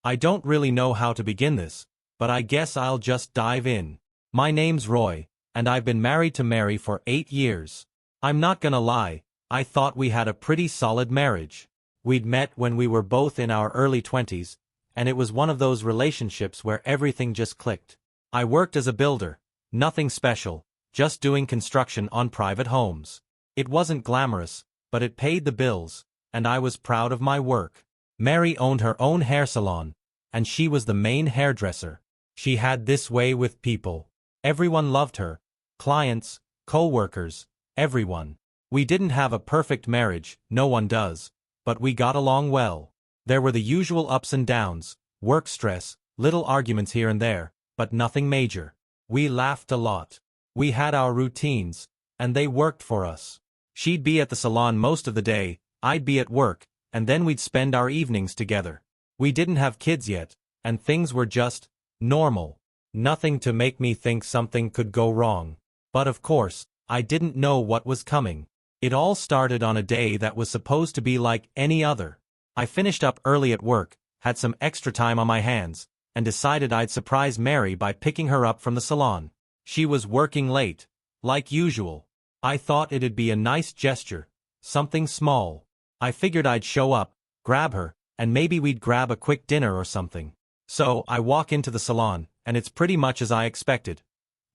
I don't really know how to begin this, but I guess I'll just dive in. My name's Roy, and I've been married to Mary for 8 years. I'm not gonna lie, I thought we had a pretty solid marriage. We'd met when we were both in our early 20s, and it was one of those relationships where everything just clicked. I worked as a builder, nothing special, just doing construction on private homes. It wasn't glamorous, but it paid the bills, and I was proud of my work. Mary owned her own hair salon, and she was the main hairdresser. She had this way with people. Everyone loved her. Clients, co-workers, everyone. We didn't have a perfect marriage, no one does, but we got along well. There were the usual ups and downs, work stress, little arguments here and there, but nothing major. We laughed a lot. We had our routines, and they worked for us. She'd be at the salon most of the day, I'd be at work, and then we'd spend our evenings together. We didn't have kids yet, and things were just normal. Nothing to make me think something could go wrong. But of course, I didn't know what was coming. It all started on a day that was supposed to be like any other. I finished up early at work, had some extra time on my hands, and decided I'd surprise Mary by picking her up from the salon. She was working late, like usual. I thought it'd be a nice gesture, something small. I figured I'd show up, grab her, and maybe we'd grab a quick dinner or something. So I walk into the salon, and it's pretty much as I expected.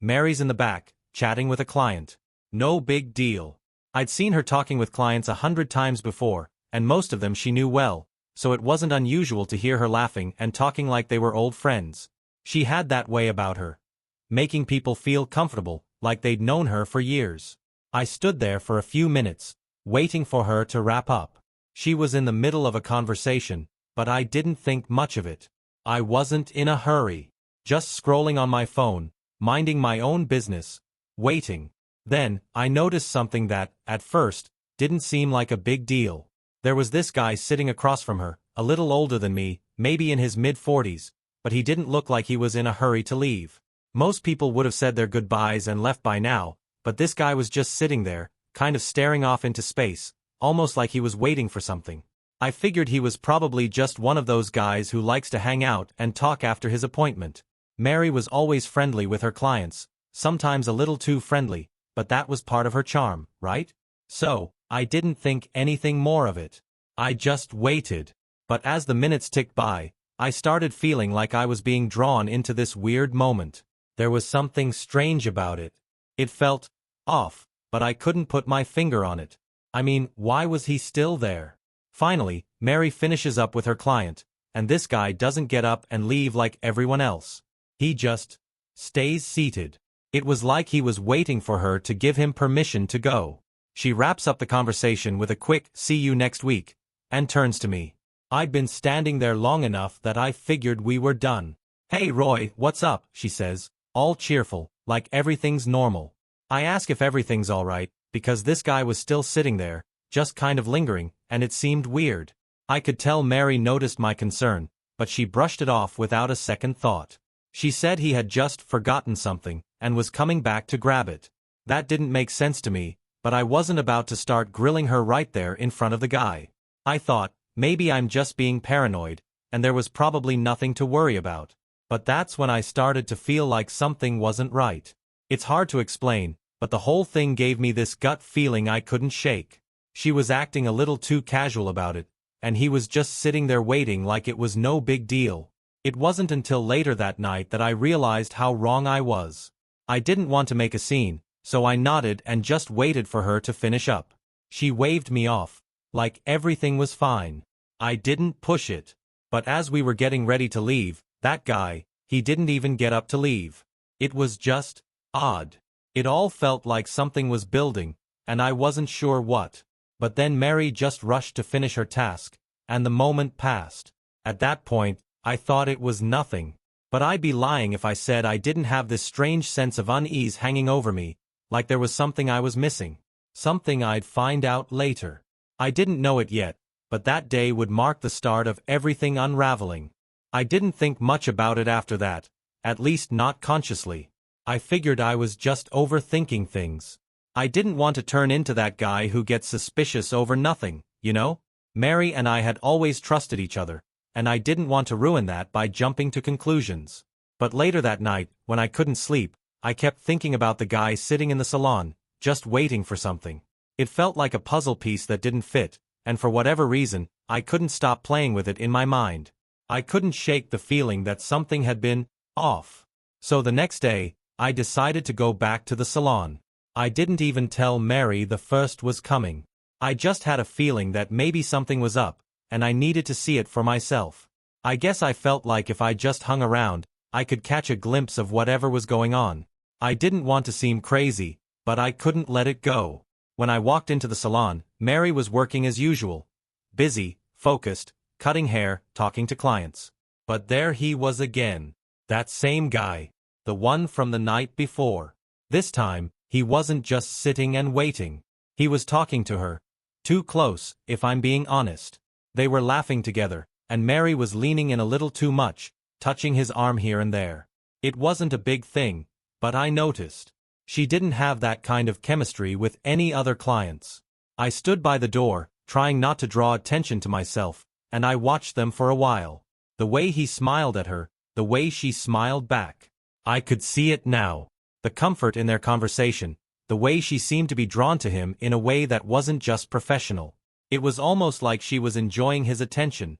Mary's in the back, chatting with a client. No big deal. I'd seen her talking with clients 100 times before, and most of them she knew well, so it wasn't unusual to hear her laughing and talking like they were old friends. She had that way about her, making people feel comfortable, like they'd known her for years. I stood there for a few minutes, waiting for her to wrap up. She was in the middle of a conversation, but I didn't think much of it. I wasn't in a hurry, just scrolling on my phone, minding my own business, waiting. Then, I noticed something that, at first, didn't seem like a big deal. There was this guy sitting across from her, a little older than me, maybe in his mid-40s, but he didn't look like he was in a hurry to leave. Most people would have said their goodbyes and left by now, but this guy was just sitting there, kind of staring off into space, almost like he was waiting for something. I figured he was probably just one of those guys who likes to hang out and talk after his appointment. Mary was always friendly with her clients, sometimes a little too friendly, but that was part of her charm, right? So, I didn't think anything more of it. I just waited. But as the minutes ticked by, I started feeling like I was being drawn into this weird moment. There was something strange about it. It felt off, but I couldn't put my finger on it. I mean, why was he still there? Finally, Mary finishes up with her client, and this guy doesn't get up and leave like everyone else. He just stays seated. It was like he was waiting for her to give him permission to go. She wraps up the conversation with a quick "see you next week," and turns to me. I'd been standing there long enough that I figured we were done. "Hey Roy, what's up?" she says, all cheerful, like everything's normal. I ask if everything's alright, because this guy was still sitting there, just kind of lingering, and it seemed weird. I could tell Mary noticed my concern, but she brushed it off without a second thought. She said he had just forgotten something, and was coming back to grab it. That didn't make sense to me, but I wasn't about to start grilling her right there in front of the guy. I thought, maybe I'm just being paranoid, and there was probably nothing to worry about. But that's when I started to feel like something wasn't right. It's hard to explain, but the whole thing gave me this gut feeling I couldn't shake. She was acting a little too casual about it, and he was just sitting there waiting like it was no big deal. It wasn't until later that night that I realized how wrong I was. I didn't want to make a scene, so I nodded and just waited for her to finish up. She waved me off, like everything was fine. I didn't push it. But as we were getting ready to leave, that guy, he didn't even get up to leave. It was just odd. It all felt like something was building, and I wasn't sure what. But then Mary just rushed to finish her task, and the moment passed. At that point, I thought it was nothing. But I'd be lying if I said I didn't have this strange sense of unease hanging over me, like there was something I was missing. Something I'd find out later. I didn't know it yet, but that day would mark the start of everything unraveling. I didn't think much about it after that, at least not consciously. I figured I was just overthinking things. I didn't want to turn into that guy who gets suspicious over nothing, you know? Mary and I had always trusted each other, and I didn't want to ruin that by jumping to conclusions. But later that night, when I couldn't sleep, I kept thinking about the guy sitting in the salon, just waiting for something. It felt like a puzzle piece that didn't fit, and for whatever reason, I couldn't stop playing with it in my mind. I couldn't shake the feeling that something had been off. So the next day, I decided to go back to the salon. I didn't even tell Mary the first was coming. I just had a feeling that maybe something was up, and I needed to see it for myself. I guess I felt like if I just hung around, I could catch a glimpse of whatever was going on. I didn't want to seem crazy, but I couldn't let it go. When I walked into the salon, Mary was working as usual. Busy, focused, cutting hair, talking to clients. But there he was again. That same guy. The one from the night before. This time, he wasn't just sitting and waiting. He was talking to her. Too close, if I'm being honest. They were laughing together, and Mary was leaning in a little too much, touching his arm here and there. It wasn't a big thing, but I noticed. She didn't have that kind of chemistry with any other clients. I stood by the door, trying not to draw attention to myself, and I watched them for a while. The way he smiled at her, the way she smiled back. I could see it now. The comfort in their conversation, the way she seemed to be drawn to him in a way that wasn't just professional. It was almost like she was enjoying his attention,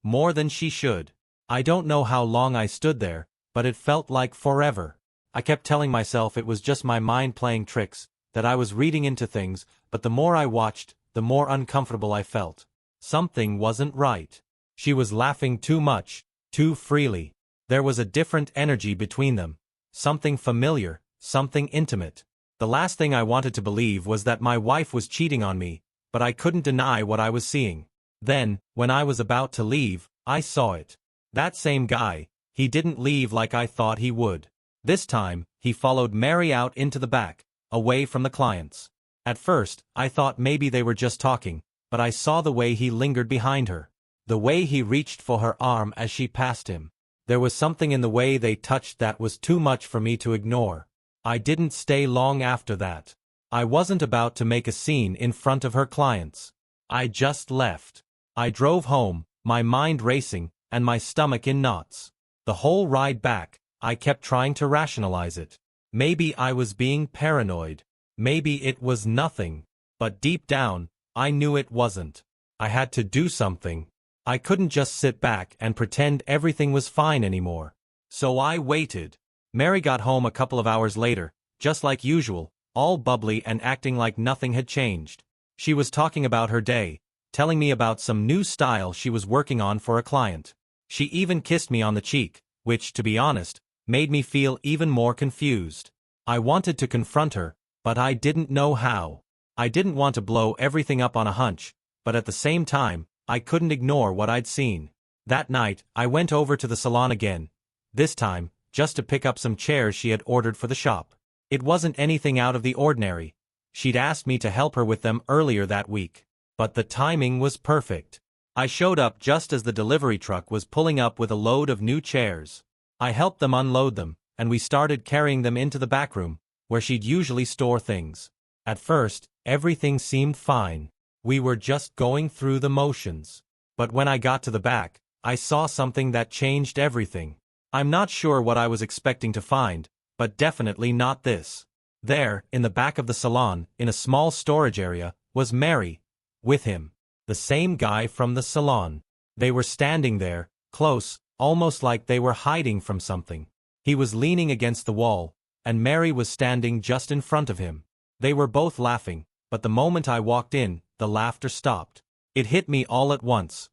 more than she should. I don't know how long I stood there, but it felt like forever. I kept telling myself it was just my mind playing tricks, that I was reading into things, but the more I watched, the more uncomfortable I felt. Something wasn't right. She was laughing too much, too freely. There was a different energy between them. Something familiar, something intimate. The last thing I wanted to believe was that my wife was cheating on me, but I couldn't deny what I was seeing. Then, when I was about to leave, I saw it. That same guy, he didn't leave like I thought he would. This time, he followed Mary out into the back, away from the clients. At first, I thought maybe they were just talking, but I saw the way he lingered behind her. The way he reached for her arm as she passed him. There was something in the way they touched that was too much for me to ignore. I didn't stay long after that. I wasn't about to make a scene in front of her clients. I just left. I drove home, my mind racing, and my stomach in knots. The whole ride back, I kept trying to rationalize it. Maybe I was being paranoid. Maybe it was nothing. But deep down, I knew it wasn't. I had to do something. I couldn't just sit back and pretend everything was fine anymore. So I waited. Mary got home a couple of hours later, just like usual, all bubbly and acting like nothing had changed. She was talking about her day, telling me about some new style she was working on for a client. She even kissed me on the cheek, which, to be honest, made me feel even more confused. I wanted to confront her, but I didn't know how. I didn't want to blow everything up on a hunch, but at the same time, I couldn't ignore what I'd seen. That night, I went over to the salon again. This time, just to pick up some chairs she had ordered for the shop. It wasn't anything out of the ordinary. She'd asked me to help her with them earlier that week. But the timing was perfect. I showed up just as the delivery truck was pulling up with a load of new chairs. I helped them unload them, and we started carrying them into the back room, where she'd usually store things. At first, everything seemed fine. We were just going through the motions. But when I got to the back, I saw something that changed everything. I'm not sure what I was expecting to find, but definitely not this. There, in the back of the salon, in a small storage area, was Mary. With him. The same guy from the salon. They were standing there, close, almost like they were hiding from something. He was leaning against the wall, and Mary was standing just in front of him. They were both laughing, but the moment I walked in, the laughter stopped. It hit me all at once.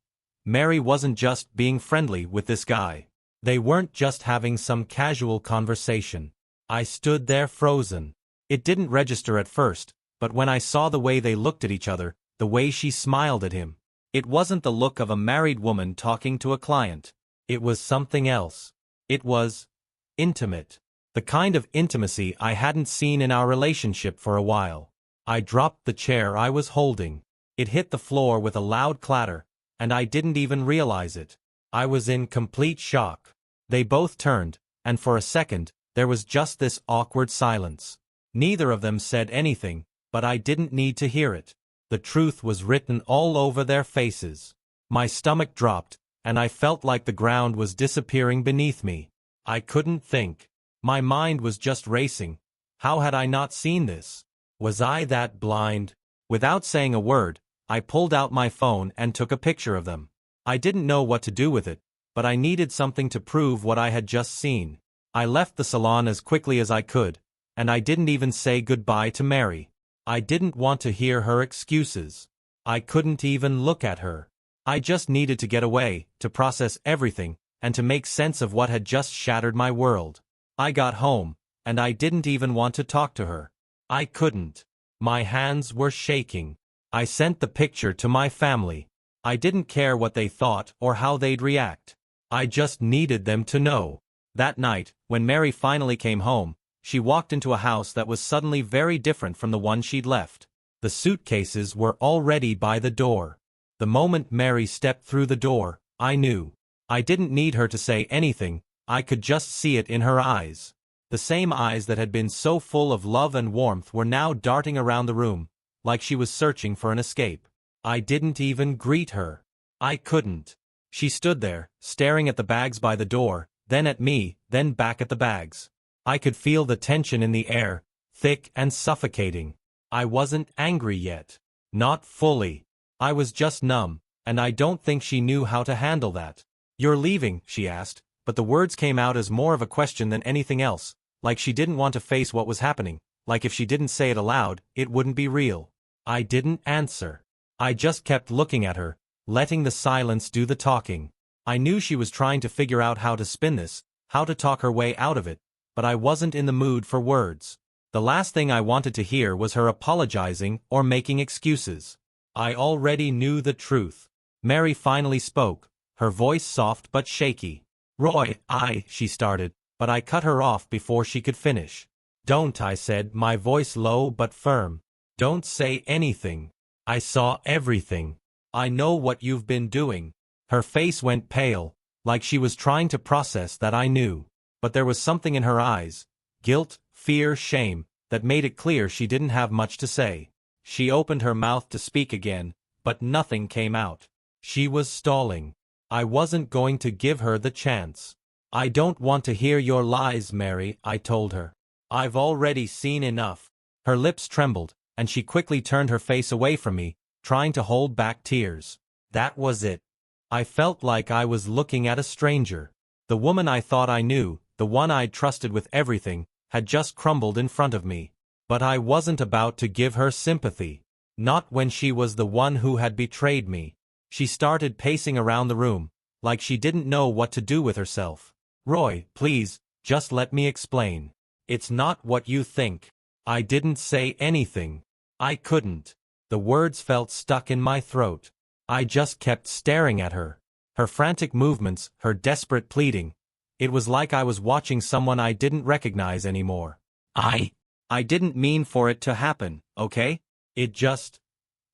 Mary wasn't just being friendly with this guy. They weren't just having some casual conversation. I stood there frozen. It didn't register at first, but when I saw the way they looked at each other, the way she smiled at him, it wasn't the look of a married woman talking to a client. It was something else. It was intimate. The kind of intimacy I hadn't seen in our relationship for a while. I dropped the chair I was holding. It hit the floor with a loud clatter, and I didn't even realize it. I was in complete shock. They both turned, and for a second, there was just this awkward silence. Neither of them said anything, but I didn't need to hear it. The truth was written all over their faces. My stomach dropped, and I felt like the ground was disappearing beneath me. I couldn't think. My mind was just racing. How had I not seen this? Was I that blind? Without saying a word, I pulled out my phone and took a picture of them. I didn't know what to do with it, but I needed something to prove what I had just seen. I left the salon as quickly as I could, and I didn't even say goodbye to Mary. I didn't want to hear her excuses. I couldn't even look at her. I just needed to get away, to process everything, and to make sense of what had just shattered my world. I got home, and I didn't even want to talk to her. I couldn't. My hands were shaking. I sent the picture to my family. I didn't care what they thought or how they'd react. I just needed them to know. That night, when Mary finally came home, she walked into a house that was suddenly very different from the one she'd left. The suitcases were already by the door. The moment Mary stepped through the door, I knew. I didn't need her to say anything, I could just see it in her eyes. The same eyes that had been so full of love and warmth were now darting around the room, like she was searching for an escape. I didn't even greet her. I couldn't. She stood there, staring at the bags by the door, then at me, then back at the bags. I could feel the tension in the air, thick and suffocating. I wasn't angry yet. Not fully. I was just numb, and I don't think she knew how to handle that. "You're leaving?" she asked, but the words came out as more of a question than anything else, like she didn't want to face what was happening, like if she didn't say it aloud, it wouldn't be real. I didn't answer. I just kept looking at her, letting the silence do the talking. I knew she was trying to figure out how to spin this, how to talk her way out of it, but I wasn't in the mood for words. The last thing I wanted to hear was her apologizing or making excuses. I already knew the truth. Mary finally spoke, her voice soft but shaky. "Roy, she started, but I cut her off before she could finish. "Don't," I said, my voice low but firm. "Don't say anything. I saw everything. I know what you've been doing." Her face went pale, like she was trying to process that I knew. But there was something in her eyes, guilt, fear, shame, that made it clear she didn't have much to say. She opened her mouth to speak again, but nothing came out. She was stalling. I wasn't going to give her the chance. "I don't want to hear your lies, Mary," I told her. "I've already seen enough." Her lips trembled, and she quickly turned her face away from me, trying to hold back tears. That was it. I felt like I was looking at a stranger. The woman I thought I knew, the one I'd trusted with everything, had just crumbled in front of me. But I wasn't about to give her sympathy. Not when she was the one who had betrayed me. She started pacing around the room, like she didn't know what to do with herself. "Roy, please, just let me explain. It's not what you think." I didn't say anything. I couldn't. The words felt stuck in my throat. I just kept staring at her. Her frantic movements, her desperate pleading. It was like I was watching someone I didn't recognize anymore. I didn't mean for it to happen, okay? It just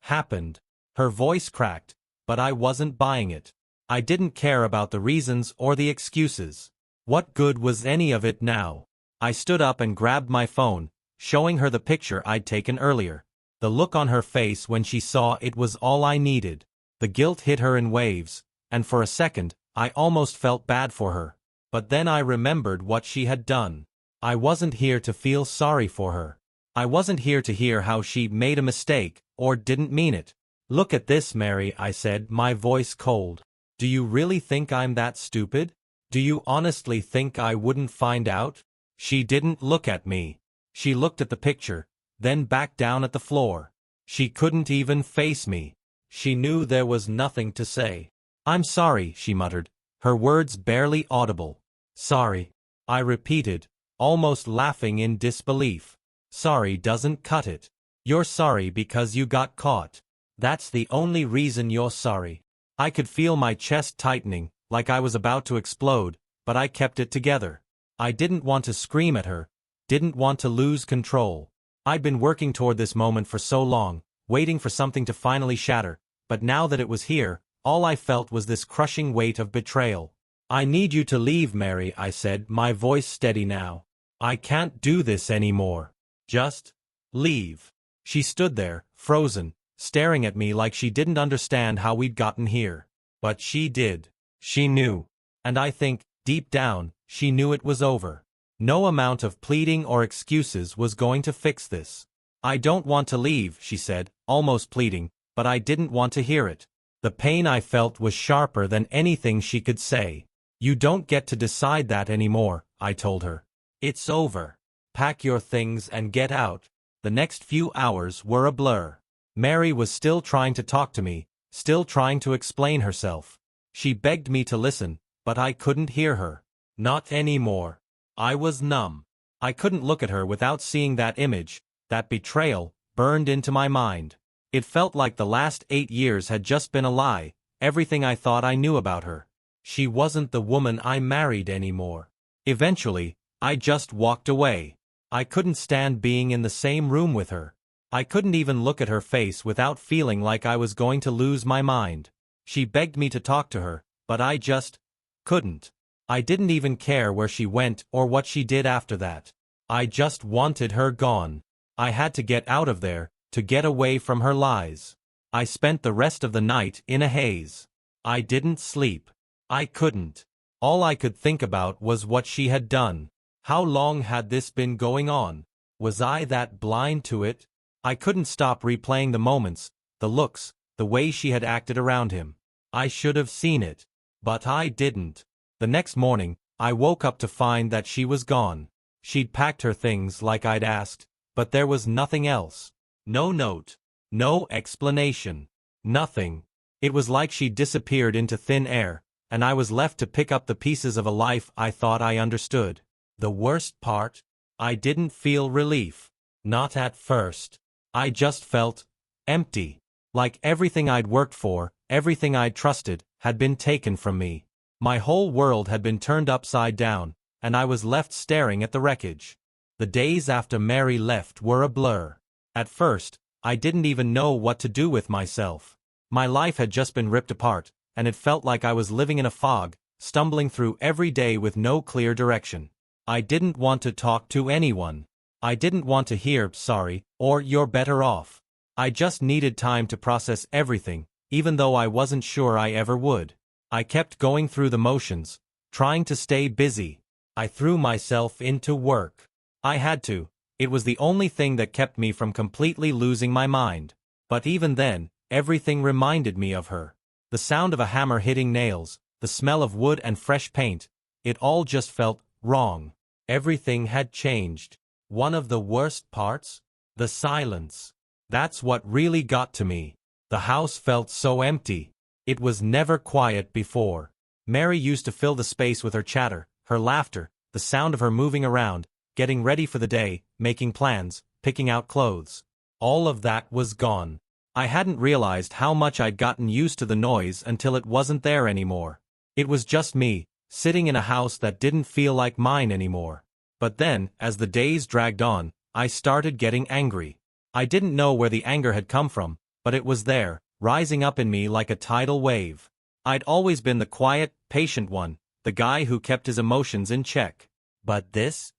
happened. Her voice cracked, but I wasn't buying it. I didn't care about the reasons or the excuses. What good was any of it now? I stood up and grabbed my phone, showing her the picture I'd taken earlier. The look on her face when she saw it was all I needed. The guilt hit her in waves, and for a second, I almost felt bad for her. But then I remembered what she had done. I wasn't here to feel sorry for her. I wasn't here to hear how she made a mistake, or didn't mean it. "Look at this, Mary," I said, my voice cold. "Do you really think I'm that stupid? Do you honestly think I wouldn't find out?" She didn't look at me. She looked at the picture, then back down at the floor. She couldn't even face me. She knew there was nothing to say. "I'm sorry," she muttered, her words barely audible. "Sorry," I repeated, almost laughing in disbelief. "Sorry doesn't cut it. You're sorry because you got caught. That's the only reason you're sorry." I could feel my chest tightening, like I was about to explode, but I kept it together. I didn't want to scream at her, didn't want to lose control. I'd been working toward this moment for so long, waiting for something to finally shatter, but now that it was here, all I felt was this crushing weight of betrayal. "I need you to leave, Mary," I said, my voice steady now. "I can't do this anymore. Just leave." She stood there, frozen, staring at me like she didn't understand how we'd gotten here. But she did. She knew. And I think, deep down, she knew it was over. No amount of pleading or excuses was going to fix this. I don't want to leave, she said, almost pleading, but I didn't want to hear it. The pain I felt was sharper than anything she could say. You don't get to decide that anymore, I told her. It's over. Pack your things and get out. The next few hours were a blur. Mary was still trying to talk to me, still trying to explain herself. She begged me to listen, but I couldn't hear her. Not anymore. I was numb. I couldn't look at her without seeing that image, that betrayal, burned into my mind. It felt like the last 8 years had just been a lie, everything I thought I knew about her. She wasn't the woman I married anymore. Eventually, I just walked away. I couldn't stand being in the same room with her. I couldn't even look at her face without feeling like I was going to lose my mind. She begged me to talk to her, but I just couldn't. I didn't even care where she went or what she did after that. I just wanted her gone. I had to get out of there, to get away from her lies. I spent the rest of the night in a haze. I didn't sleep. I couldn't. All I could think about was what she had done. How long had this been going on? Was I that blind to it? I couldn't stop replaying the moments, the looks, the way she had acted around him. I should have seen it. But I didn't. The next morning, I woke up to find that she was gone. She'd packed her things like I'd asked, but there was nothing else. No note. No explanation. Nothing. It was like she'd disappeared into thin air, and I was left to pick up the pieces of a life I thought I understood. The worst part? I didn't feel relief. Not at first. I just felt empty. Like everything I'd worked for, everything I'd trusted, had been taken from me. My whole world had been turned upside down, and I was left staring at the wreckage. The days after Mary left were a blur. At first, I didn't even know what to do with myself. My life had just been ripped apart, and it felt like I was living in a fog, stumbling through every day with no clear direction. I didn't want to talk to anyone. I didn't want to hear "sorry" or "you're better off." I just needed time to process everything, even though I wasn't sure I ever would. I kept going through the motions, trying to stay busy. I threw myself into work. I had to. It was the only thing that kept me from completely losing my mind. But even then, everything reminded me of her. The sound of a hammer hitting nails, the smell of wood and fresh paint, it all just felt wrong. Everything had changed. One of the worst parts? The silence. That's what really got to me. The house felt so empty. It was never quiet before. Mary used to fill the space with her chatter, her laughter, the sound of her moving around, getting ready for the day, making plans, picking out clothes. All of that was gone. I hadn't realized how much I'd gotten used to the noise until it wasn't there anymore. It was just me, sitting in a house that didn't feel like mine anymore. But then, as the days dragged on, I started getting angry. I didn't know where the anger had come from, but it was there, rising up in me like a tidal wave. I'd always been the quiet, patient one, the guy who kept his emotions in check. But this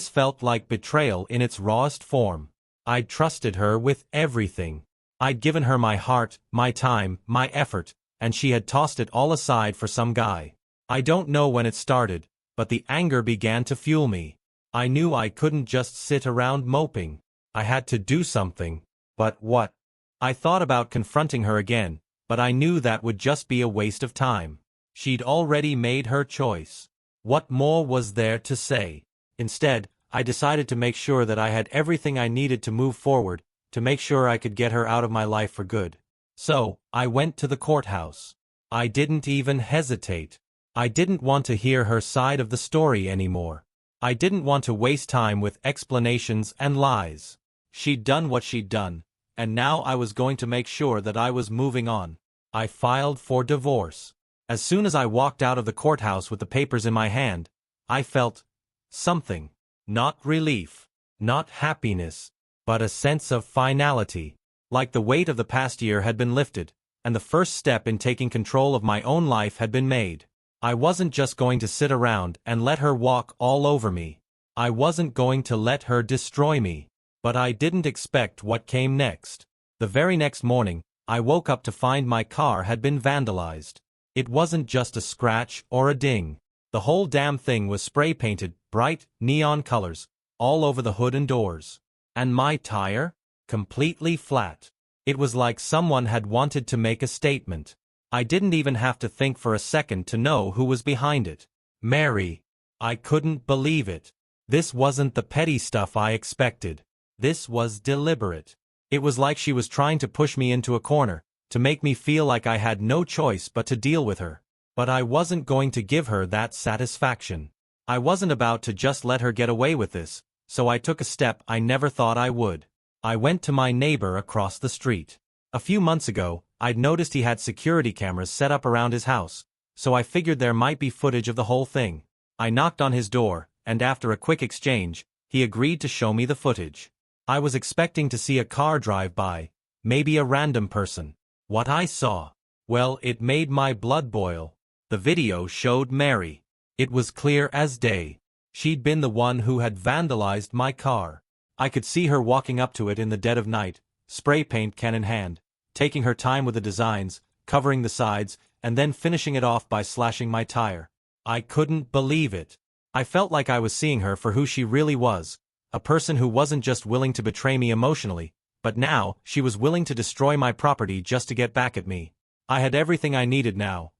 felt like betrayal in its rawest form. I'd trusted her with everything. I'd given her my heart, my time, my effort, and she had tossed it all aside for some guy. I don't know when it started, but the anger began to fuel me. I knew I couldn't just sit around moping. I had to do something. But what? I thought about confronting her again, but I knew that would just be a waste of time. She'd already made her choice. What more was there to say? Instead, I decided to make sure that I had everything I needed to move forward, to make sure I could get her out of my life for good. So, I went to the courthouse. I didn't even hesitate. I didn't want to hear her side of the story anymore. I didn't want to waste time with explanations and lies. She'd done what she'd done, and now I was going to make sure that I was moving on. I filed for divorce. As soon as I walked out of the courthouse with the papers in my hand, I felt something. Not relief, not happiness, but a sense of finality. Like the weight of the past year had been lifted, and the first step in taking control of my own life had been made. I wasn't just going to sit around and let her walk all over me. I wasn't going to let her destroy me. But I didn't expect what came next. The very next morning, I woke up to find my car had been vandalized. It wasn't just a scratch or a ding. The whole damn thing was spray-painted, bright, neon colors, all over the hood and doors. And my tire? Completely flat. It was like someone had wanted to make a statement. I didn't even have to think for a second to know who was behind it. Mary. I couldn't believe it. This wasn't the petty stuff I expected. This was deliberate. It was like she was trying to push me into a corner, to make me feel like I had no choice but to deal with her. But I wasn't going to give her that satisfaction. I wasn't about to just let her get away with this, so I took a step I never thought I would. I went to my neighbor across the street. A few months ago, I'd noticed he had security cameras set up around his house, so I figured there might be footage of the whole thing. I knocked on his door, and after a quick exchange, he agreed to show me the footage. I was expecting to see a car drive by, maybe a random person. What I saw, well, it made my blood boil. The video showed Mary. It was clear as day. She'd been the one who had vandalized my car. I could see her walking up to it in the dead of night, spray paint can in hand, taking her time with the designs, covering the sides, and then finishing it off by slashing my tire. I couldn't believe it. I felt like I was seeing her for who she really was, a person who wasn't just willing to betray me emotionally, but now she was willing to destroy my property just to get back at me. I had everything I needed now.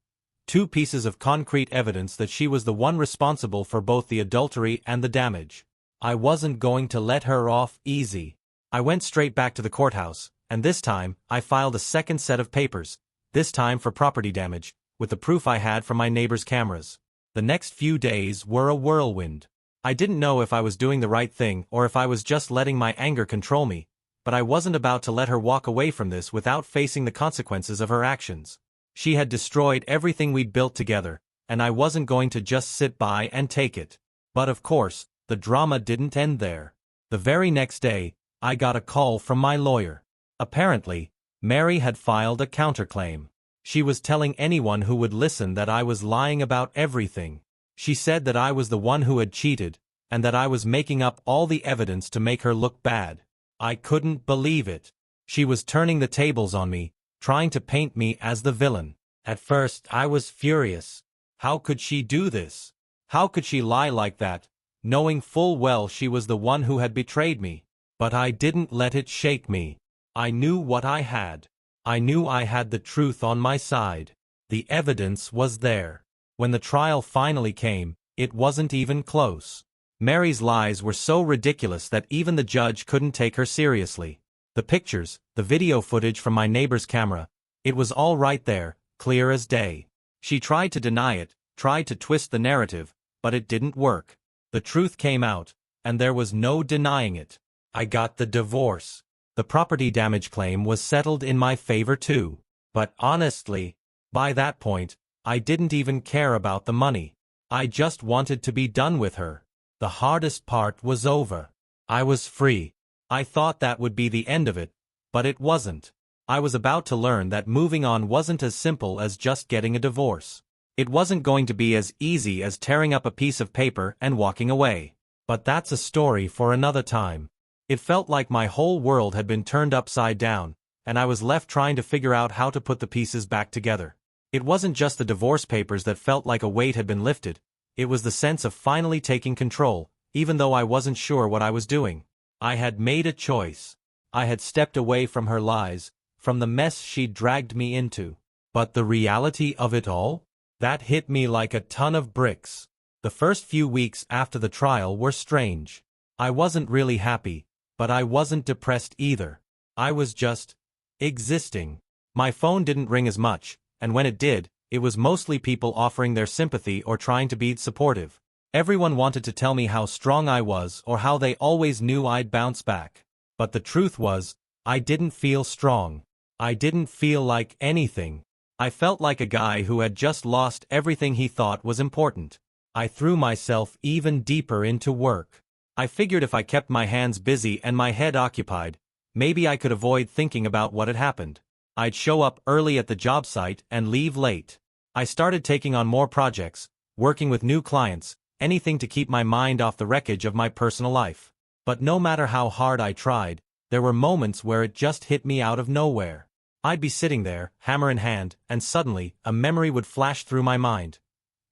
2 pieces of concrete evidence that she was the one responsible for both the adultery and the damage. I wasn't going to let her off easy. I went straight back to the courthouse, and this time, I filed a second set of papers, this time for property damage, with the proof I had from my neighbor's cameras. The next few days were a whirlwind. I didn't know if I was doing the right thing or if I was just letting my anger control me, but I wasn't about to let her walk away from this without facing the consequences of her actions. She had destroyed everything we'd built together, and I wasn't going to just sit by and take it. But of course, the drama didn't end there. The very next day, I got a call from my lawyer. Apparently, Mary had filed a counterclaim. She was telling anyone who would listen that I was lying about everything. She said that I was the one who had cheated, and that I was making up all the evidence to make her look bad. I couldn't believe it. She was turning the tables on me, trying to paint me as the villain. At first, I was furious. How could she do this? How could she lie like that, knowing full well she was the one who had betrayed me? But I didn't let it shake me. I knew what I had. I knew I had the truth on my side. The evidence was there. When the trial finally came, it wasn't even close. Mary's lies were so ridiculous that even the judge couldn't take her seriously. The pictures, the video footage from my neighbor's camera, it was all right there, clear as day. She tried to deny it, tried to twist the narrative, but it didn't work. The truth came out, and there was no denying it. I got the divorce. The property damage claim was settled in my favor too. But honestly, by that point, I didn't even care about the money. I just wanted to be done with her. The hardest part was over. I was free. I thought that would be the end of it, but it wasn't. I was about to learn that moving on wasn't as simple as just getting a divorce. It wasn't going to be as easy as tearing up a piece of paper and walking away. But that's a story for another time. It felt like my whole world had been turned upside down, and I was left trying to figure out how to put the pieces back together. It wasn't just the divorce papers that felt like a weight had been lifted. It was the sense of finally taking control, even though I wasn't sure what I was doing. I had made a choice. I had stepped away from her lies, from the mess she'd dragged me into. But the reality of it all? That hit me like a ton of bricks. The first few weeks after the trial were strange. I wasn't really happy, but I wasn't depressed either. I was just existing. My phone didn't ring as much, and when it did, it was mostly people offering their sympathy or trying to be supportive. Everyone wanted to tell me how strong I was or how they always knew I'd bounce back. But the truth was, I didn't feel strong. I didn't feel like anything. I felt like a guy who had just lost everything he thought was important. I threw myself even deeper into work. I figured if I kept my hands busy and my head occupied, maybe I could avoid thinking about what had happened. I'd show up early at the job site and leave late. I started taking on more projects, working with new clients, anything to keep my mind off the wreckage of my personal life. But no matter how hard I tried, there were moments where it just hit me out of nowhere. I'd be sitting there, hammer in hand, and suddenly, a memory would flash through my mind.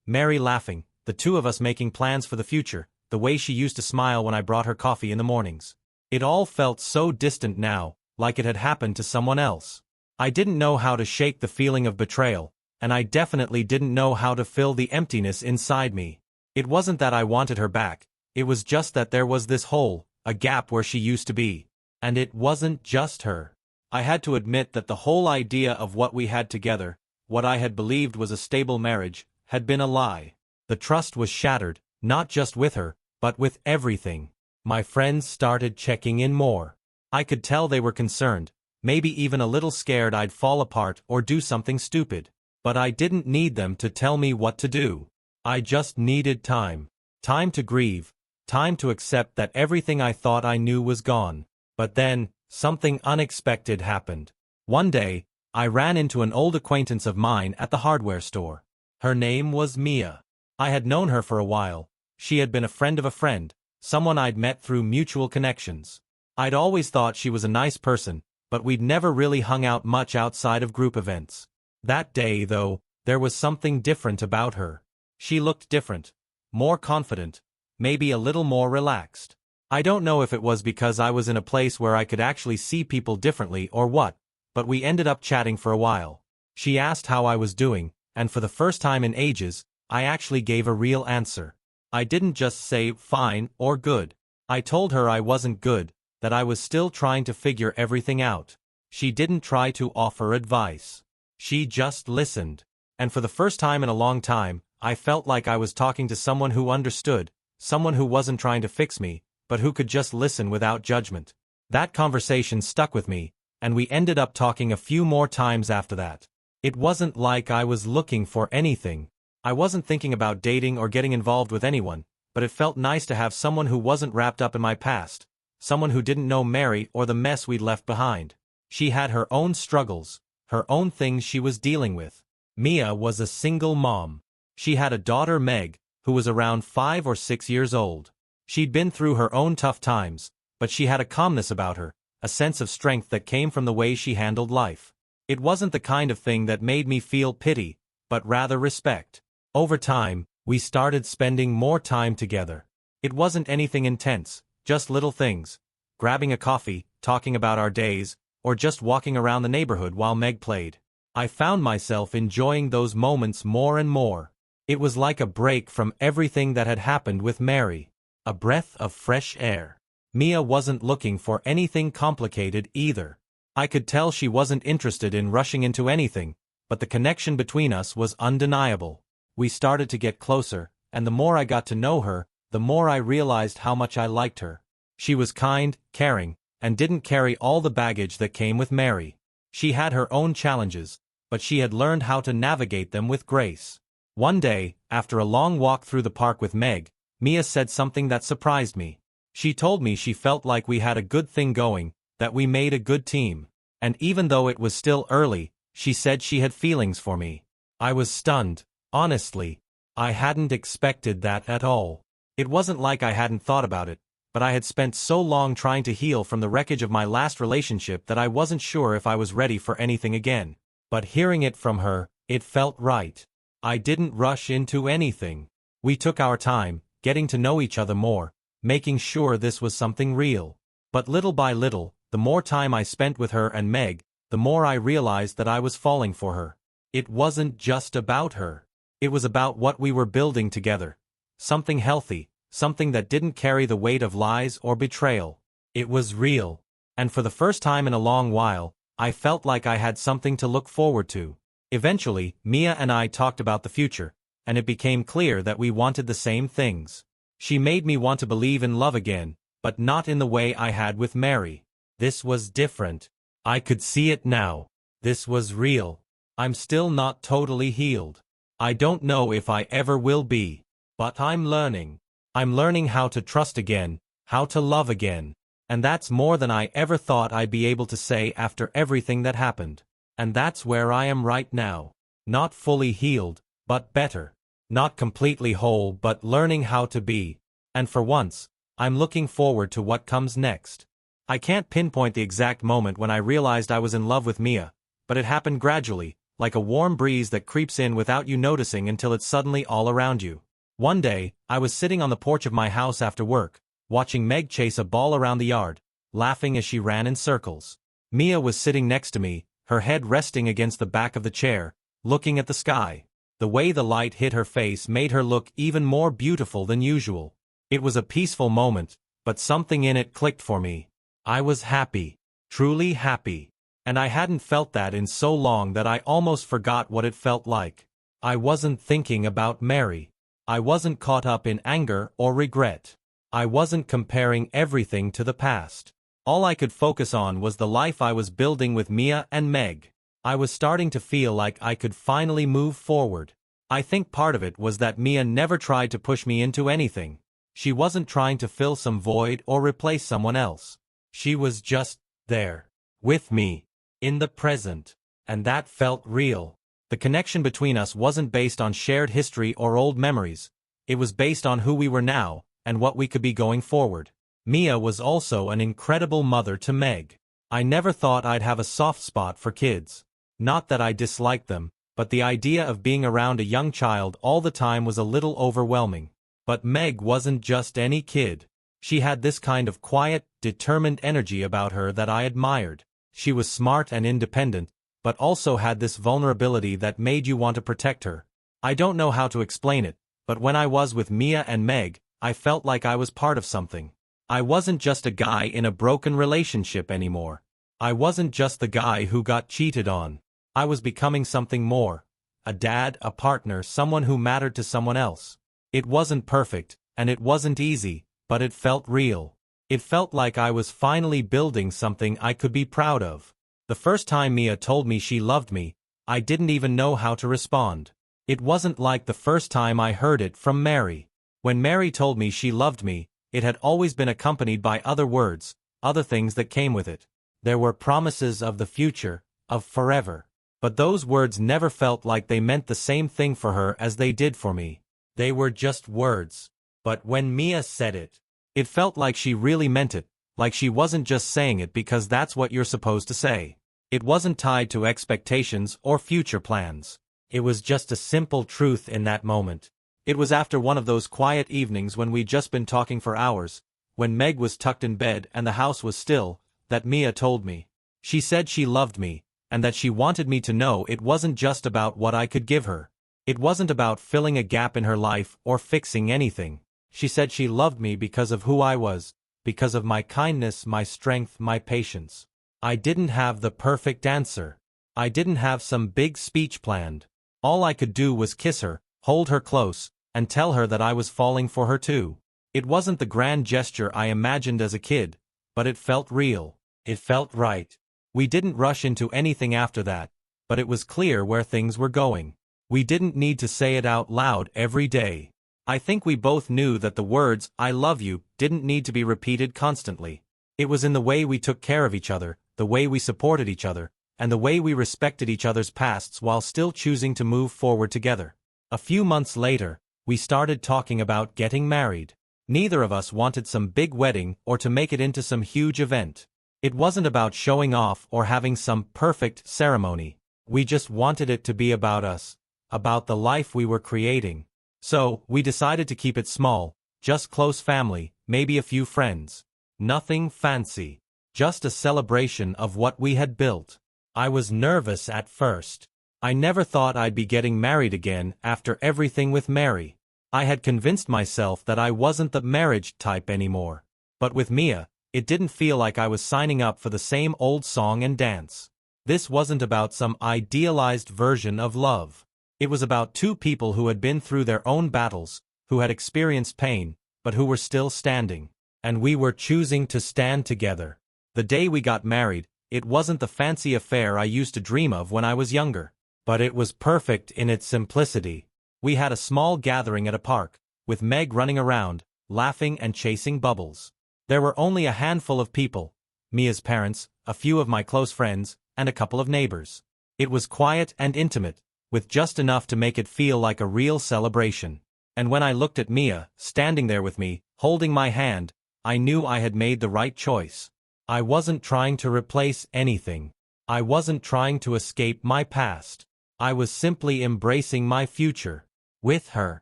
Mary laughing, the two of us making plans for the future, the way she used to smile when I brought her coffee in the mornings. It all felt so distant now, like it had happened to someone else. I didn't know how to shake the feeling of betrayal, and I definitely didn't know how to fill the emptiness inside me. It wasn't that I wanted her back, it was just that there was this hole, a gap where she used to be. And it wasn't just her. I had to admit that the whole idea of what we had together, what I had believed was a stable marriage, had been a lie. The trust was shattered, not just with her, but with everything. My friends started checking in more. I could tell they were concerned, maybe even a little scared I'd fall apart or do something stupid. But I didn't need them to tell me what to do. I just needed time. Time to grieve. Time to accept that everything I thought I knew was gone. But then, something unexpected happened. One day, I ran into an old acquaintance of mine at the hardware store. Her name was Mia. I had known her for a while. She had been a friend of a friend, someone I'd met through mutual connections. I'd always thought she was a nice person, but we'd never really hung out much outside of group events. That day, though, there was something different about her. She looked different, more confident, maybe a little more relaxed. I don't know if it was because I was in a place where I could actually see people differently or what, but we ended up chatting for a while. She asked how I was doing, and for the first time in ages, I actually gave a real answer. I didn't just say fine or good. I told her I wasn't good, that I was still trying to figure everything out. She didn't try to offer advice. She just listened. And for the first time in a long time, I felt like I was talking to someone who understood, someone who wasn't trying to fix me, but who could just listen without judgment. That conversation stuck with me, and we ended up talking a few more times after that. It wasn't like I was looking for anything. I wasn't thinking about dating or getting involved with anyone, but it felt nice to have someone who wasn't wrapped up in my past, someone who didn't know Mary or the mess we'd left behind. She had her own struggles, her own things she was dealing with. Mia was a single mom. She had a daughter, Meg, who was around 5 or 6 years old. She'd been through her own tough times, but she had a calmness about her, a sense of strength that came from the way she handled life. It wasn't the kind of thing that made me feel pity, but rather respect. Over time, we started spending more time together. It wasn't anything intense, just little things. Grabbing a coffee, talking about our days, or just walking around the neighborhood while Meg played. I found myself enjoying those moments more and more. It was like a break from everything that had happened with Mary. A breath of fresh air. Mia wasn't looking for anything complicated either. I could tell she wasn't interested in rushing into anything, but the connection between us was undeniable. We started to get closer, and the more I got to know her, the more I realized how much I liked her. She was kind, caring, and didn't carry all the baggage that came with Mary. She had her own challenges, but she had learned how to navigate them with grace. One day, after a long walk through the park with Meg, Mia said something that surprised me. She told me she felt like we had a good thing going, that we made a good team. And even though it was still early, she said she had feelings for me. I was stunned, honestly. I hadn't expected that at all. It wasn't like I hadn't thought about it, but I had spent so long trying to heal from the wreckage of my last relationship that I wasn't sure if I was ready for anything again. But hearing it from her, it felt right. I didn't rush into anything. We took our time, getting to know each other more, making sure this was something real. But little by little, the more time I spent with her and Meg, the more I realized that I was falling for her. It wasn't just about her. It was about what we were building together. Something healthy, something that didn't carry the weight of lies or betrayal. It was real. And for the first time in a long while, I felt like I had something to look forward to. Eventually, Mia and I talked about the future, and it became clear that we wanted the same things. She made me want to believe in love again, but not in the way I had with Mary. This was different. I could see it now. This was real. I'm still not totally healed. I don't know if I ever will be. But I'm learning. I'm learning how to trust again, how to love again. And that's more than I ever thought I'd be able to say after everything that happened. And that's where I am right now. Not fully healed, but better. Not completely whole, but learning how to be. And for once, I'm looking forward to what comes next. I can't pinpoint the exact moment when I realized I was in love with Mia, but it happened gradually, like a warm breeze that creeps in without you noticing until it's suddenly all around you. One day, I was sitting on the porch of my house after work, watching Meg chase a ball around the yard, laughing as she ran in circles. Mia was sitting next to me, her head resting against the back of the chair, looking at the sky. The way the light hit her face made her look even more beautiful than usual. It was a peaceful moment, but something in it clicked for me. I was happy. Truly happy. And I hadn't felt that in so long that I almost forgot what it felt like. I wasn't thinking about Mary. I wasn't caught up in anger or regret. I wasn't comparing everything to the past. All I could focus on was the life I was building with Mia and Meg. I was starting to feel like I could finally move forward. I think part of it was that Mia never tried to push me into anything. She wasn't trying to fill some void or replace someone else. She was just there, with me, in the present. And that felt real. The connection between us wasn't based on shared history or old memories. It was based on who we were now, and what we could be going forward. Mia was also an incredible mother to Meg. I never thought I'd have a soft spot for kids. Not that I disliked them, but the idea of being around a young child all the time was a little overwhelming. But Meg wasn't just any kid. She had this kind of quiet, determined energy about her that I admired. She was smart and independent, but also had this vulnerability that made you want to protect her. I don't know how to explain it, but when I was with Mia and Meg, I felt like I was part of something. I wasn't just a guy in a broken relationship anymore. I wasn't just the guy who got cheated on. I was becoming something more. A dad, a partner, someone who mattered to someone else. It wasn't perfect, and it wasn't easy, but it felt real. It felt like I was finally building something I could be proud of. The first time Mia told me she loved me, I didn't even know how to respond. It wasn't like the first time I heard it from Mary. When Mary told me she loved me, it had always been accompanied by other words, other things that came with it. There were promises of the future, of forever. But those words never felt like they meant the same thing for her as they did for me. They were just words. But when Mia said it, it felt like she really meant it, like she wasn't just saying it because that's what you're supposed to say. It wasn't tied to expectations or future plans. It was just a simple truth in that moment. It was after one of those quiet evenings when we'd just been talking for hours, when Meg was tucked in bed and the house was still, that Mia told me. She said she loved me, and that she wanted me to know it wasn't just about what I could give her. It wasn't about filling a gap in her life or fixing anything. She said she loved me because of who I was, because of my kindness, my strength, my patience. I didn't have the perfect answer. I didn't have some big speech planned. All I could do was kiss her, hold her close, and tell her that I was falling for her too. It wasn't the grand gesture I imagined as a kid, but it felt real. It felt right. We didn't rush into anything after that, but it was clear where things were going. We didn't need to say it out loud every day. I think we both knew that the words, "I love you," didn't need to be repeated constantly. It was in the way we took care of each other, the way we supported each other, and the way we respected each other's pasts while still choosing to move forward together. A few months later, we started talking about getting married. Neither of us wanted some big wedding or to make it into some huge event. It wasn't about showing off or having some perfect ceremony. We just wanted it to be about us, about the life we were creating. So, we decided to keep it small, just close family, maybe a few friends. Nothing fancy. Just a celebration of what we had built. I was nervous at first. I never thought I'd be getting married again after everything with Mary. I had convinced myself that I wasn't the marriage type anymore. But with Mia, it didn't feel like I was signing up for the same old song and dance. This wasn't about some idealized version of love. It was about two people who had been through their own battles, who had experienced pain, but who were still standing. And we were choosing to stand together. The day we got married, it wasn't the fancy affair I used to dream of when I was younger. But it was perfect in its simplicity. We had a small gathering at a park, with Meg running around, laughing and chasing bubbles. There were only a handful of people, Mia's parents, a few of my close friends, and a couple of neighbors. It was quiet and intimate, with just enough to make it feel like a real celebration. And when I looked at Mia, standing there with me, holding my hand, I knew I had made the right choice. I wasn't trying to replace anything. I wasn't trying to escape my past. I was simply embracing my future. With her.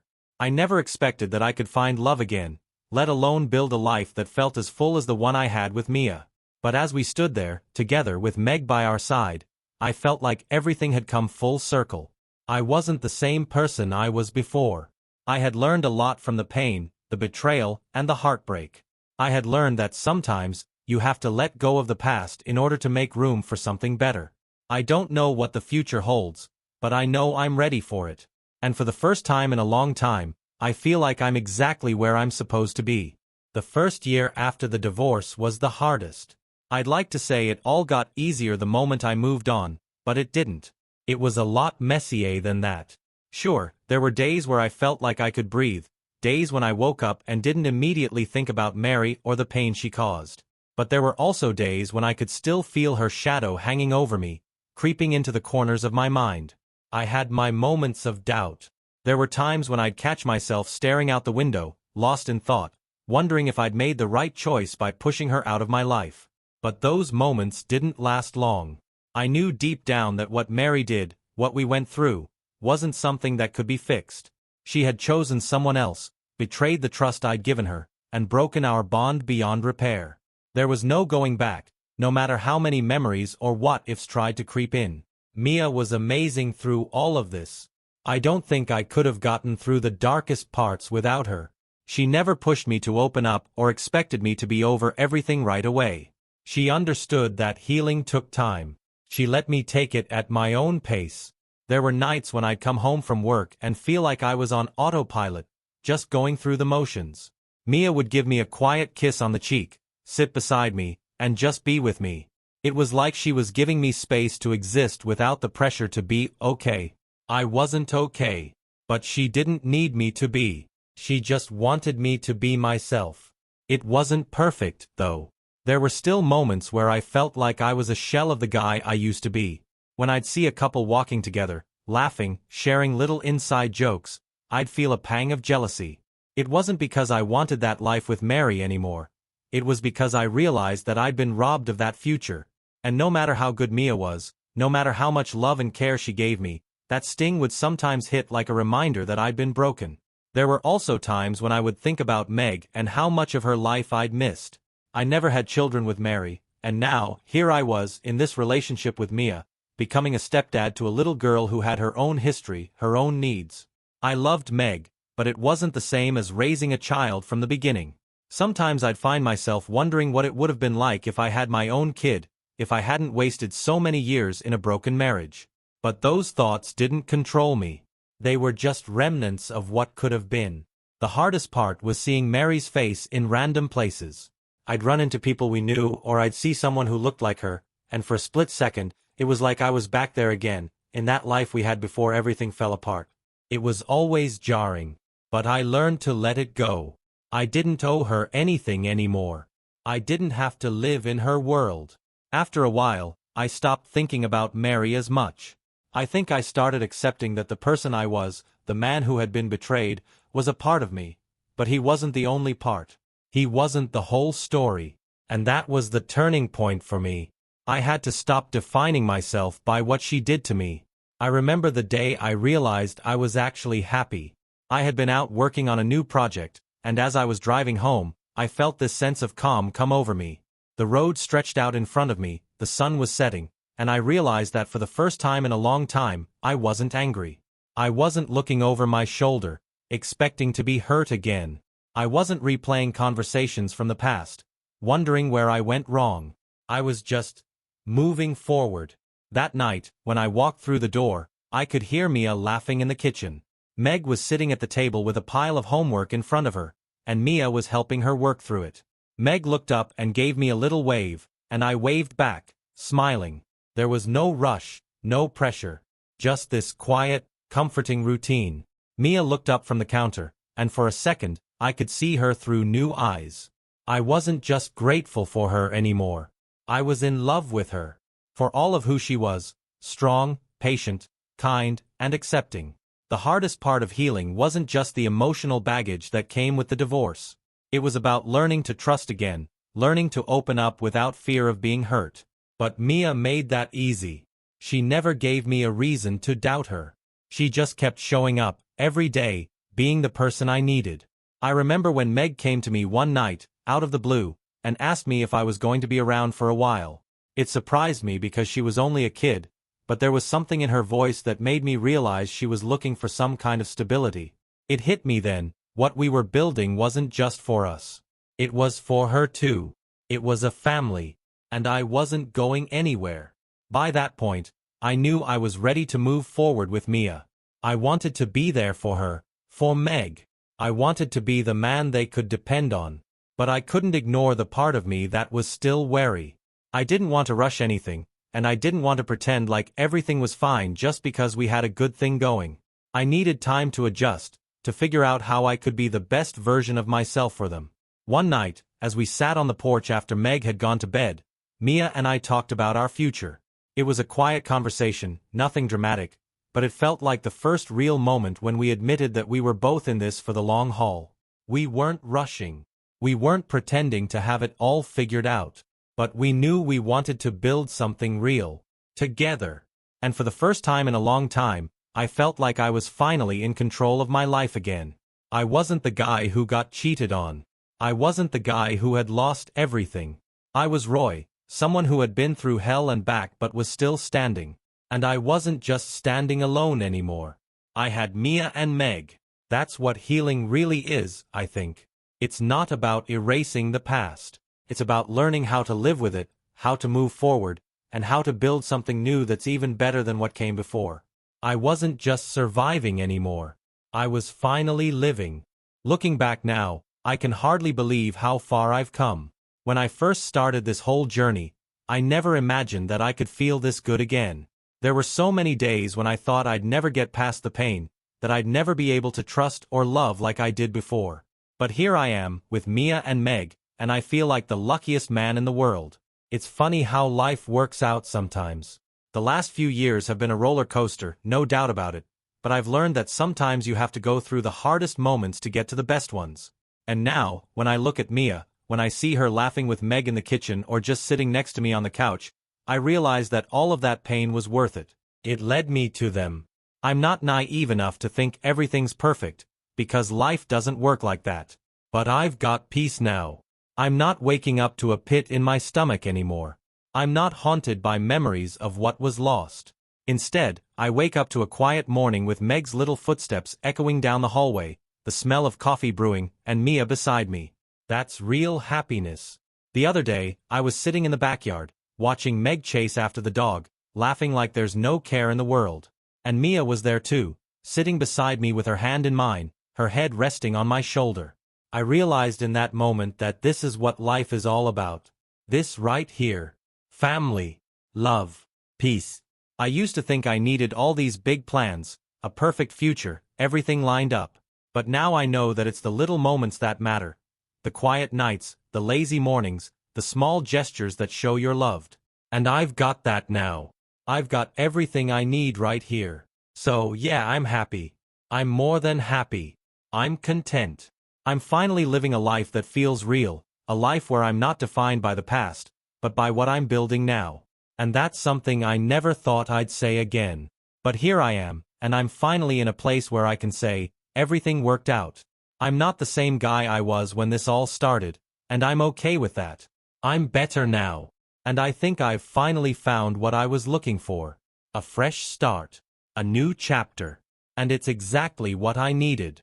I never expected that I could find love again, let alone build a life that felt as full as the one I had with Mia. But as we stood there, together with Meg by our side, I felt like everything had come full circle. I wasn't the same person I was before. I had learned a lot from the pain, the betrayal, and the heartbreak. I had learned that sometimes, you have to let go of the past in order to make room for something better. I don't know what the future holds, but I know I'm ready for it. And for the first time in a long time, I feel like I'm exactly where I'm supposed to be. The first year after the divorce was the hardest. I'd like to say it all got easier the moment I moved on, but it didn't. It was a lot messier than that. Sure, there were days where I felt like I could breathe, days when I woke up and didn't immediately think about Mary or the pain she caused. But there were also days when I could still feel her shadow hanging over me, creeping into the corners of my mind. I had my moments of doubt. There were times when I'd catch myself staring out the window, lost in thought, wondering if I'd made the right choice by pushing her out of my life. But those moments didn't last long. I knew deep down that what Mary did, what we went through, wasn't something that could be fixed. She had chosen someone else, betrayed the trust I'd given her, and broken our bond beyond repair. There was no going back, no matter how many memories or what-ifs tried to creep in. Mia was amazing through all of this. I don't think I could have gotten through the darkest parts without her. She never pushed me to open up or expected me to be over everything right away. She understood that healing took time. She let me take it at my own pace. There were nights when I'd come home from work and feel like I was on autopilot, just going through the motions. Mia would give me a quiet kiss on the cheek, sit beside me, and just be with me. It was like she was giving me space to exist without the pressure to be okay. I wasn't okay, but she didn't need me to be. She just wanted me to be myself. It wasn't perfect, though. There were still moments where I felt like I was a shell of the guy I used to be. When I'd see a couple walking together, laughing, sharing little inside jokes, I'd feel a pang of jealousy. It wasn't because I wanted that life with Mary anymore. It was because I realized that I'd been robbed of that future. And no matter how good Mia was, no matter how much love and care she gave me, that sting would sometimes hit like a reminder that I'd been broken. There were also times when I would think about Meg and how much of her life I'd missed. I never had children with Mary, and now, here I was, in this relationship with Mia, becoming a stepdad to a little girl who had her own history, her own needs. I loved Meg, but it wasn't the same as raising a child from the beginning. Sometimes I'd find myself wondering what it would have been like if I had my own kid, if I hadn't wasted so many years in a broken marriage. But those thoughts didn't control me. They were just remnants of what could have been. The hardest part was seeing Mary's face in random places. I'd run into people we knew, or I'd see someone who looked like her, and for a split second, it was like I was back there again, in that life we had before everything fell apart. It was always jarring, but I learned to let it go. I didn't owe her anything anymore. I didn't have to live in her world. After a while, I stopped thinking about Mary as much. I think I started accepting that the person I was, the man who had been betrayed, was a part of me, but he wasn't the only part. He wasn't the whole story, and that was the turning point for me. I had to stop defining myself by what she did to me. I remember the day I realized I was actually happy. I had been out working on a new project, and as I was driving home, I felt this sense of calm come over me. The road stretched out in front of me, the sun was setting, and I realized that for the first time in a long time, I wasn't angry. I wasn't looking over my shoulder, expecting to be hurt again. I wasn't replaying conversations from the past, wondering where I went wrong. I was just moving forward. That night, when I walked through the door, I could hear Mia laughing in the kitchen. Meg was sitting at the table with a pile of homework in front of her, and Mia was helping her work through it. Meg looked up and gave me a little wave, and I waved back, smiling. There was no rush, no pressure, just this quiet, comforting routine. Mia looked up from the counter, and for a second, I could see her through new eyes. I wasn't just grateful for her anymore. I was in love with her. For all of who she was, strong, patient, kind, and accepting. The hardest part of healing wasn't just the emotional baggage that came with the divorce. It was about learning to trust again, learning to open up without fear of being hurt. But Mia made that easy. She never gave me a reason to doubt her. She just kept showing up, every day, being the person I needed. I remember when Meg came to me one night, out of the blue, and asked me if I was going to be around for a while. It surprised me because she was only a kid, but there was something in her voice that made me realize she was looking for some kind of stability. It hit me then, what we were building wasn't just for us. It was for her too. It was a family, and I wasn't going anywhere. By that point, I knew I was ready to move forward with Mia. I wanted to be there for her, for Meg. I wanted to be the man they could depend on. But I couldn't ignore the part of me that was still wary. I didn't want to rush anything, and I didn't want to pretend like everything was fine just because we had a good thing going. I needed time to adjust, to figure out how I could be the best version of myself for them. One night, as we sat on the porch after Meg had gone to bed, Mia and I talked about our future. It was a quiet conversation, nothing dramatic, but it felt like the first real moment when we admitted that we were both in this for the long haul. We weren't rushing. We weren't pretending to have it all figured out. But we knew we wanted to build something real, together. And for the first time in a long time, I felt like I was finally in control of my life again. I wasn't the guy who got cheated on. I wasn't the guy who had lost everything. I was Roy, someone who had been through hell and back but was still standing. And I wasn't just standing alone anymore. I had Mia and Meg. That's what healing really is, I think. It's not about erasing the past. It's about learning how to live with it, how to move forward, and how to build something new that's even better than what came before. I wasn't just surviving anymore. I was finally living. Looking back now, I can hardly believe how far I've come. When I first started this whole journey, I never imagined that I could feel this good again. There were so many days when I thought I'd never get past the pain, that I'd never be able to trust or love like I did before. But here I am, with Mia and Meg, and I feel like the luckiest man in the world. It's funny how life works out sometimes. The last few years have been a roller coaster, no doubt about it, but I've learned that sometimes you have to go through the hardest moments to get to the best ones. And now, when I look at Mia, when I see her laughing with Meg in the kitchen or just sitting next to me on the couch, I realize that all of that pain was worth it. It led me to them. I'm not naive enough to think everything's perfect, because life doesn't work like that. But I've got peace now. I'm not waking up to a pit in my stomach anymore. I'm not haunted by memories of what was lost. Instead, I wake up to a quiet morning with Meg's little footsteps echoing down the hallway, the smell of coffee brewing, and Mia beside me. That's real happiness. The other day, I was sitting in the backyard, watching Meg chase after the dog, laughing like there's no care in the world. And Mia was there too, sitting beside me with her hand in mine, her head resting on my shoulder. I realized in that moment that this is what life is all about. This right here. Family. Love. Peace. I used to think I needed all these big plans, a perfect future, everything lined up. But now I know that it's the little moments that matter. The quiet nights, the lazy mornings, the small gestures that show you're loved. And I've got that now. I've got everything I need right here. So yeah, I'm happy. I'm more than happy. I'm content. I'm finally living a life that feels real, a life where I'm not defined by the past, but by what I'm building now. And that's something I never thought I'd say again. But here I am, and I'm finally in a place where I can say, everything worked out. I'm not the same guy I was when this all started, and I'm okay with that. I'm better now. And I think I've finally found what I was looking for. A fresh start. A new chapter. And it's exactly what I needed.